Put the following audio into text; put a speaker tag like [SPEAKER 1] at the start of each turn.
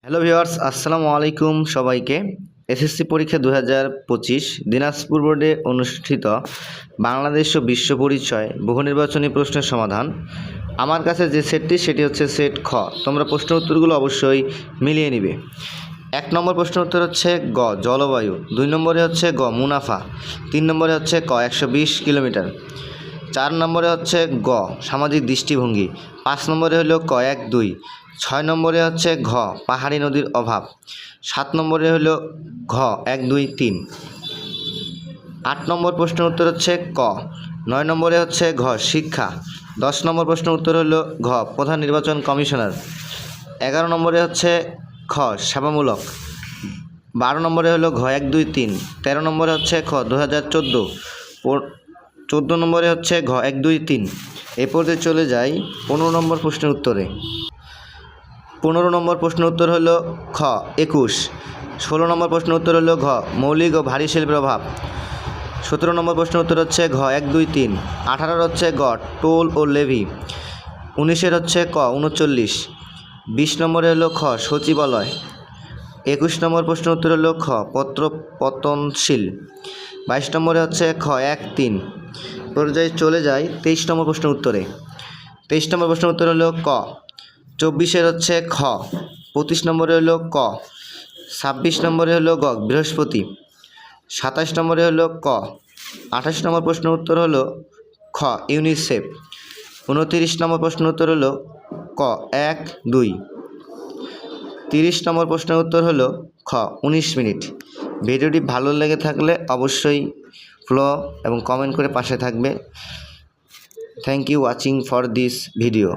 [SPEAKER 1] Hello viewers, আসসালামু আলাইকুম সবাইকে। এসএসসি পরীক্ষা 2025 দিনাজপুর বোর্ডে অনুষ্ঠিত বাংলাদেশ ও বিশ্ব পরিচয় বহু নির্বাচনী প্রশ্নের সমাধান। আমার কাছে যে সেটটি সেটি হচ্ছে সেট খ। তোমরা প্রশ্ন উত্তরগুলো অবশ্যই মিলিয়ে নিবে। 1 নম্বর প্রশ্ন উত্তর হচ্ছে গ জলবায়ু, 2 নম্বরে হচ্ছে গ মুনাফা, 3 নম্বরে হচ্ছে ক 120 কিলোমিটার, 4 নম্বরে হচ্ছে গ সামাজিক দৃষ্টিভঙ্গি, 5 নম্বরে হলো ক 1 2, 6 নম্বরে হচ্ছে ঘ পাহাড়ি নদীর অভাব, 7 নম্বরে হলো ঘ 1 2 3, 8 নম্বর প্রশ্নের উত্তর হচ্ছে ক, 9 নম্বরে হচ্ছে ঘ শিক্ষা, 10 নম্বর প্রশ্নের উত্তর হলো ঘ প্রধান নির্বাচন কমিশনার, 11 নম্বরে হচ্ছে খ সেবামূলক, 12 নম্বরে হলো ঘ 1 2 3, 13 নম্বরে হচ্ছে খ 2014, 14 নম্বরে হচ্ছে ঘ 1 2 3। এ পর্যায়ে চলে যাই 15 নম্বর প্রশ্নের উত্তরে। 15 নম্বর প্রশ্নের উত্তর হলো খ 21, 16 নম্বর প্রশ্নের উত্তর হলো ঘ মৌলিক ও ভারী শিল্পের অভাব, 17 নম্বর প্রশ্নের উত্তর হচ্ছে ঘ 1 2 3, 18 হচ্ছে গ টোল ও লেভি, 19 হচ্ছে ক 39, 20 নম্বরে হলো খ সচিবালয়, 21 নম্বর প্রশ্নের উত্তর হলো খ পত্র পতনশীল, 22 নম্বরে হচ্ছে খ 1 3। পর্যায়ে চলে যায় 23 নম্বর প্রশ্নের উত্তরে। 23 নম্বর প্রশ্নের উত্তর হলো ক, 24 হচ্ছে খ, 25 নম্বরে হলো ক, 26 নম্বরে হলো গ বৃহস্পতি, 27 নম্বরে হলো ক, 28 নম্বর প্রশ্নের উত্তর হলো খ ইউনিসেফ, 29 নম্বর প্রশ্নের উত্তর হলো ক 1 2, 30 নম্বর প্রশ্নের উত্তর হলো খ 19 মিনিট। ভিডিওটি ভালো লেগে থাকলে অবশ্যই ফলো এবং কমেন্ট করে পাশে থাকবে। Thank you watching for this video.